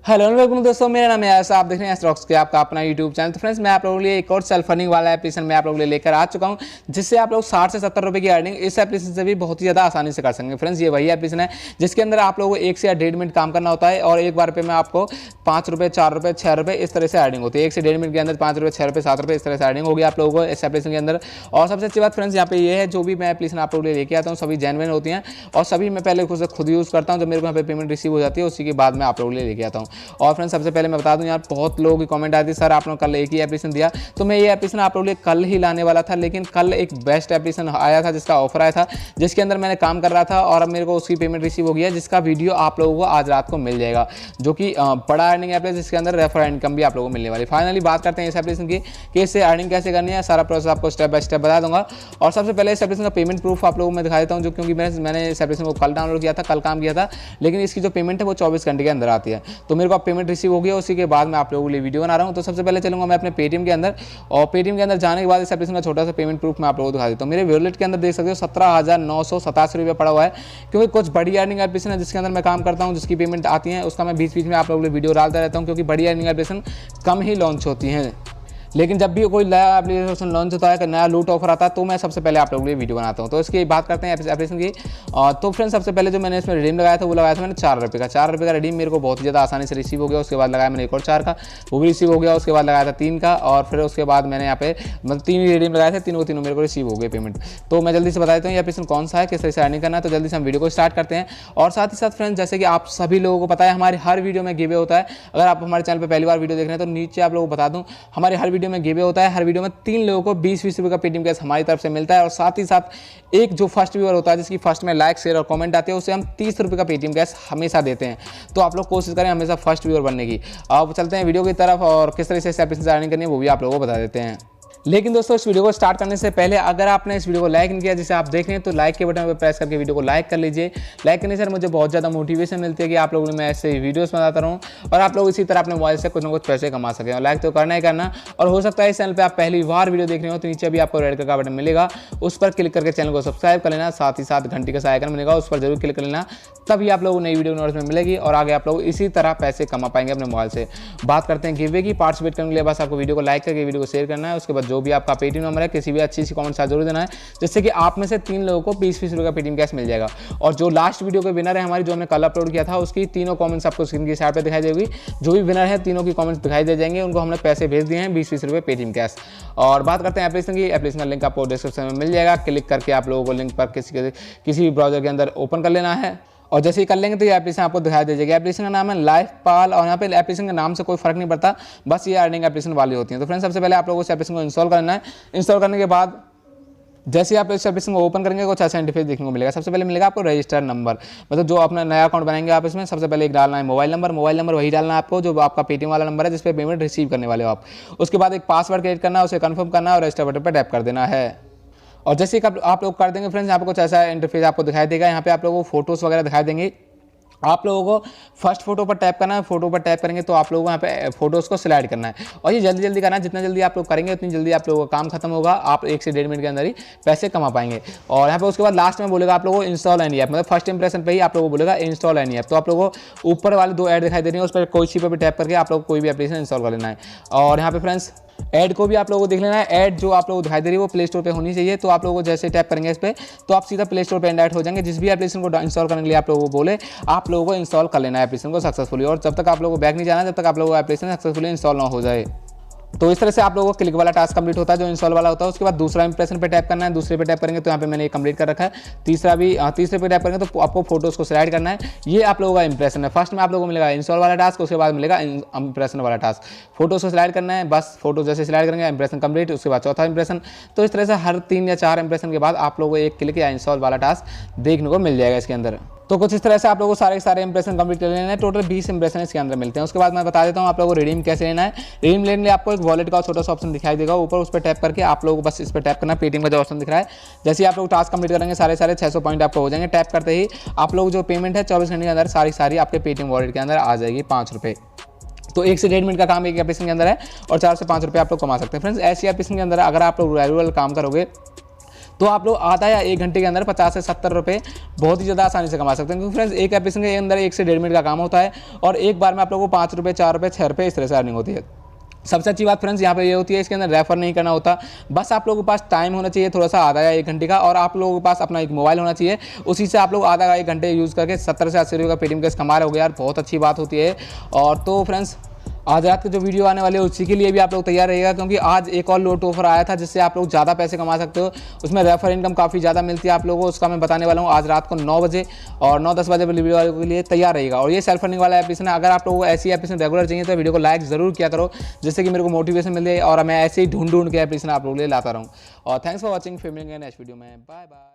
Hello welcome दोस्तों, मेरा नाम है आशा, आप देख रहे हैं स्टॉक्स के आपका अपना यूट्यूब चैनल। तो फ्रेंड्स, मैं आप लोगों के लिए एक और सेल्फ अर्निंग वाला एप्लीकेशन मैं आप लोगों के लिए लेकर आ चुका हूं, जिससे आप लोग 60 से 70 रुपए की अर्निंग इस एप्लीकेशन से भी बहुत ही ज़्यादा आसानी से कर सकेंगे। फ्रेंड्स, ये वही एप्लीकेशन है जिसके अंदर आप लोगों को 1 से 1.5 मिनट काम करना होता है और एक बार पे में आपको 5 रुपये, 4 रुपये, 6 रुपये इस तरह से अर्निंग होती है। 1 से 1.5 मिनट के अंदर 5 रुपये, 6 रुपये, 7 रुपये इस तरह से अर्निंग होगी आप लोगों को इस एप्लीकेशन के अंदर। और सबसे अच्छी बात फ्रेंड्स यहाँ पे ये है, जो भी मैं एप्लीकेशन आप लोगों के लिए लेके आता हूँ सभी जेन्युइन होती हैं और सभी मैं पहले खुद यूज़ करता हूँ। जब मेरे को यहाँ पे पेमेंट रिसीव हो जाती है उसी के बाद मैं आप लोगों के लिए लेके आता हूँ। और फ्रेंड्स, सबसे पहले मैं बता दूं, यार बहुत लोगों की कमेंट आती है, सर आप लोग कल एक ही एप्लीकेशन दिया। तो मैं ये एप्लीकेशन आप लोगों के लिए कल ही लाने वाला था, लेकिन कल एक बेस्ट एप्लीकेशन आया था जिसका ऑफर आया था, जिसके अंदर मैंने काम कर रहा था और अब मेरे को उसकी पेमेंट रिसीव हो गया, जिसका वीडियो आप लोगों को आज रात को मिल जाएगा, जो कि बड़ा अर्निंग ऐप है जिसके अंदर रेफर इनकम भी आप लोगों को मिलने वाली। फाइनली बात करते हैं इस एप्लीकेशन की कि इससे अर्निंग कैसे करनी है। सारा प्रोसेस आपको स्टेप बाय स्टेप बता दूंगा। और सबसे पहले इस एप्लीकेशन का पेमेंट प्रूफ आप लोगों को मैं दिखा देता हूँ, जो क्योंकि मैंने इस एप्लीकेशन को कल डाउनलोड किया था, कल काम किया था, लेकिन इसकी जो पेमेंट है वो 24 घंटे के अंदर आती है। तो मेरे को अब पेमेंट रिसीव हो गया, उसी के बाद मैं आप लोगों के लिए वीडियो बना रहा हूं। तो सबसे पहले चलूंगा मैं अपने पेटीएम के अंदर और पेटीएम के अंदर जाने के बाद इस एप्लीकेशन का छोटा सा पेमेंट प्रूफ मैं आप लोगों को दिखा देता हूं। मेरे वॉलेट के अंदर देख सकते हो 17,987 रुपये पड़ा हुआ है, क्योंकि कुछ बड़ी अर्निंग एप्लीकेशन है जिसके अंदर मैं काम करता हूं, जिसकी पेमेंट आती है उसका मैं बीच बीच में आप लोगों के लिए वीडियो डालता रहता हूं, क्योंकि बड़ी अर्निंग एप्लीकेशन कम ही लॉन्च होती हैं। लेकिन जब भी कोई नया एप्लीकेशन लॉन्च होता है, नया लूट ऑफर आता है, तो मैं सबसे पहले आप लोगों के लिए वीडियो बनाता हूं। तो इसकी बात करते हैं एप्लीकेशन की। तो फ्रेंड्स, सबसे पहले जो मैंने इसमें रिडीम लगाया था वो लगाया था मैंने 4 रुपये का। 4 रुपये का रिडीम मेरे को बहुत ही ज़्यादा आसानी से रिसीव हो गया। उसके बाद लगाया मैंने एक और 4 का, वो भी रिसीव हो गया। उसके बाद लगाया था 3 का और फिर उसके बाद मैंने यहाँ पे मतलब 3 रिडीम लगाए थे, तीनों मेरे को रिसीव हो गए पेमेंट। तो मैं जल्दी से बता देता हूँ ये एप्लीकेशन कौन सा है, किस तरह से अर्निंग करना है। तो जल्दी से हम वीडियो को स्टार्ट करते हैं। और साथ ही साथ फ्रेंड्स, जैसे कि आप सभी लोगों को पता है, हमारे हर वीडियो में गिवे होता है। अगर आप हमारे चैनल पर पहली बार वीडियो देख रहे हैं तो नीचे आप लोगों को बता दूँ, हमारे हर वीडियो में गिवे होता है। हर वीडियो में 3 लोगों को 20-20 रुपये का पेटीएम कैश हमारी तरफ से मिलता है। और साथ ही साथ एक जो फर्स्ट व्यूअर होता है, जिसकी फर्स्ट में लाइक, शेयर और कमेंट आते हैं, उसे हम 30 रुपये का पेटीएम कैश हमेशा देते हैं। तो आप लोग कोशिश करें हमेशा फर्स्ट व्यूअर बनने की। अब चलते हैं वीडियो की तरफ और किस तरह से इस एप्लीकेशन से अर्निंग करनी है वो भी आप लोगों को बता देते हैं। लेकिन दोस्तों, इस वीडियो को स्टार्ट करने से पहले अगर आपने इस वीडियो को लाइक नहीं किया, जिसे आप देख रहे हैं, तो लाइक के बटन पर प्रेस करके वीडियो को लाइक कर लीजिए। लाइक करने से मुझे बहुत ज़्यादा मोटिवेशन मिलती है कि आप लोगों ने मैं ऐसे वीडियोस बनाता रहूँ और आप लोग इसी तरह अपने मोबाइल से कुछ ना कुछ पैसे कमा सकें। और लाइक तो करना ही करना। और हो सकता है इस चैनल पर आप पहली बार वीडियो देख रहे हो तो नीचे भी आपको रेड कलर का बटन मिलेगा, उस पर क्लिक करके चैनल को सब्सक्राइब कर लेना। साथ ही साथ घंटी का सा आइकन मिलेगा, उस पर जरूर क्लिक कर लेना, तभी आप लोगों को नई वीडियो नोटिस में मिलेगी और आगे आप लोग इसी तरह पैसे कमा पाएंगे अपने मोबाइल से। बात करते हैं गिवे की। पार्टिसिपेट करने के लिए बस आपको वीडियो को लाइक करके वीडियो को शेयर करना है। उसके बाद जो भी आपका पेटीएम नंबर है, किसी भी अच्छी सी कमेंट साथ जरूर देना है, जिससे कि आप में से 3 लोगों को 20-20 रुपये का पेटीएम कैश मिल जाएगा। और जो लास्ट वीडियो के विनर है हमारी, जो हमने कल अपलोड किया था, उसकी तीनों कमेंट्स आपको स्क्रीन की साइड पे दिखाई देगी। जो भी विनर है तीनों की कमेंट्स दिखाई दे जाएंगे, उनको हमने पैसे भेज दिए हैं 20-20 रुपये पेटीएम कैश। और बात करते हैं एप्लीकेशन की। एप्लीकेशन का लिंक आपको डिस्क्रिप्शन में मिल जाएगा। क्लिक करके आप लोगों को लिंक पर किसी भी ब्राउजर के अंदर ओपन कर लेना है और जैसे ही कर लेंगे तो ये एप्लीकेशन आपको दिखाई दे जाएगी। एप्लीकेशन का नाम है लाइफ पाल और यहाँ पे एप्लीकेशन के नाम से कोई फर्क नहीं पड़ता, बस ये अर्निंग एप्लीकेशन वाली होती है। तो फ्रेंड्स, सबसे पहले आप लोगों को इस एप्लीकेशन को इंस्टॉल करना है। इंस्टॉल करने के बाद जैसे आप इस एप्लीकेशन को ओपन करेंगे कुछ ऐसा इंटरफेस देखने को मिलेगा। सबसे पहले मिलेगा आपको रजिस्टर नंबर, मतलब जो अपना नया अकाउंट बनाएंगे आप, इसमें सबसे पहले एक डालना है मोबाइल नंबर। मोबाइल नंबर वही डालना है आपको जो आपका पेटीएम वाला नंबर है, जिस पे पेमेंट रिसीव करने वाले हो आप। उसके बाद एक पासवर्ड क्रिएट करना है, उसे कंफर्म करना है और रजिस्टर बटन पर टैप कर देना है। और जैसे ही आप लोग कर देंगे फ्रेंड्स, यहाँ पे कुछ ऐसा इंटरफेस आपको दिखाई देगा। यहाँ पे आप लोगों को फोटोज़ वगैरह दिखाई देंगे। आप लोगों को फर्स्ट फोटो पर टैप करना है। फोटो पर टैप करेंगे तो आप लोगों को यहाँ पे फोटोज़ को स्लाइड करना है और ये जल्दी करना है। जितना जल्दी आप लोग करेंगे उतनी जल्दी आप लोगों का काम खत्म होगा। आप 1 से 1.5 मिनट के अंदर ही पैसे कमा पाएंगे। और यहाँ पे उसके बाद लास्ट में बोलेगा आप लोगों को इंस्टॉल एनी ऐप, मतलब फर्स्ट इंप्रेशन पे ही आप लोगों को बोलेगा इंस्टॉल एनी ऐप। तो आप लोगों को ऊपर वाले 2 ऐड दिखाई दे रही है, उस पर कोई सी पर भी टैप करके आप लोग कोई भी एप्लीकेशन इंस्टॉल कर लेना है। और यहाँ पे फ्रेंड्स, ऐड को भी आप लोगों को देख लेना है। ऐड जो आप लोगों को दिखाई दे रही है वो प्ले स्टोर पे होनी चाहिए। तो आप लोगों को जैसे टैप करेंगे इस पर तो आप सीधा प्ले स्टोर पे एंड हो जाएंगे। जिस भी एप्लीकेशन को इंस्टॉल करने के लिए आप लोगों को बोले, आप लोगों को इंस्टॉल कर लेना है एप्लीकेशन को सक्सेसफुली। और जब तक आप लोगों को बैक नहीं जाना, जब तक आप लोगों को एप्लीकेशन सक्सेसफुली इंस्टॉल ना हो जाए। तो इस तरह से आप लोगों को क्लिक वाला टास्क कंप्लीट होता है, जो इंस्टॉल वाला होता है। उसके बाद दूसरा इंप्रेशन पे टैप करना है। दूसरे पे टैप करेंगे तो यहाँ पे मैंने ये कंप्लीट कर रखा है। तीसरे पे टैप करेंगे तो आपको फोटोज़ को स्लाइड करना है। ये आप लोगों का इंप्रेशन है। फर्स्ट में आप लोगों को मिलेगा इंस्टॉल वाला टास्क, उसके बाद मिलेगा इंप्रेशन वाला टास्क। फोटोज़ को स्लाइड करना है, बस फोटो जैसे स्लाइड करेंगे इंप्रेशन कंप्लीट। उसके बाद चौथा इंप्रेशन। तो इस तरह से हर 3 या 4 इंप्रेशन के बाद आप लोगों को एक क्लिक या इंस्टॉल वाला टास्क देखने को मिल जाएगा इसके अंदर। तो कुछ इस तरह से आप लोगों को सारे इंप्रेशन कंप्लीट कर लेना है। टोटल 20 इंप्रेशन इसके अंदर मिलते हैं। उसके बाद मैं बता देता हूँ आप लोगों को रिडीम कैसे लेना है। रिडीम लेने के लिए आपको एक वॉलेट का छोटा सा ऑप्शन दिखाई देगा ऊपर, उस पर टैप करके आप लोगों को बस इस पर टैप करना है। पेटीएम का जो ऑप्शन दिख रहा है, जैसे ही आप लोग टास्क कंप्लीट करेंगे सारे 600 पॉइंट आपको हो जाएंगे। टैप करते ही आप लोग जो पेमेंट है 24 घंटे के अंदर सारी आपके पेटीएम वॉलेट के अंदर आ जाएगी 5 रुपये। तो 1 से 1.5 मिनट का काम एक एप्लीकेशन के अंदर है और 4 से 5 रुपये आप लोग कमा सकते हैं। फ्रेंड्स, ऐसी एप्लीकेशन के अंदर अगर आप लोग रेगुलर काम करोगे तो आप लोग आधा या 1 घंटे के अंदर 50 से 70 रुपये बहुत ही ज़्यादा आसानी से कमा सकते हैं, क्योंकि फ्रेंड्स एक एप्लीकेशन के अंदर 1 से 1.5 मिनट का काम होता है और एक बार में आप लोगों को 5 रुपये, 4 रुपये, 6 रुपये इस तरह से अर्निंग होती है। सबसे अच्छी बात फ्रेंड्स यहाँ पे ये होती है, इसके अंदर रेफर नहीं करना होता, बस आप लोगों के पास टाइम होना चाहिए थोड़ा सा आधा या 1 घंटे का, और आप लोगों के पास अपना एक मोबाइल होना चाहिए, उसी से आप लोग आधा या 1 घंटे यूज़ करके 70 से 80 रुपये का पेटीएम कैश कमा रहे हो यार, बहुत अच्छी बात होती है। और तो फ्रेंड्स आज रात के जो वीडियो आने वाले हैं उसी के लिए भी आप लोग तैयार रहिएगा, क्योंकि आज एक और लोट ऑफर आया था जिससे आप लोग ज़्यादा पैसे कमा सकते हो, उसमें रेफर इनकम काफ़ी ज़्यादा मिलती है आप लोगों को, उसका मैं बताने वाला हूँ आज रात को 9 बजे और 9-10 बजे वीडियो के लिए तैयार रहेगा। और ये सेल्फ अर्निंग वाला एप्लीकेशन है, अगर आप लोगों को ऐसी एप्लीकेशन रेगुलर चाहिए तो वीडियो को लाइक ज़रूर किया करो, जिससे कि मेरे को मोटिवेशन मिले और मैं ऐसे ही ढूंढ के एप्लीकेशन आप लोगों के लिए लाता रहूँ। और थैंक्स फॉर वॉचिंग, फिर मिलेंगे नेक्स्ट वीडियो में, बाय बाय।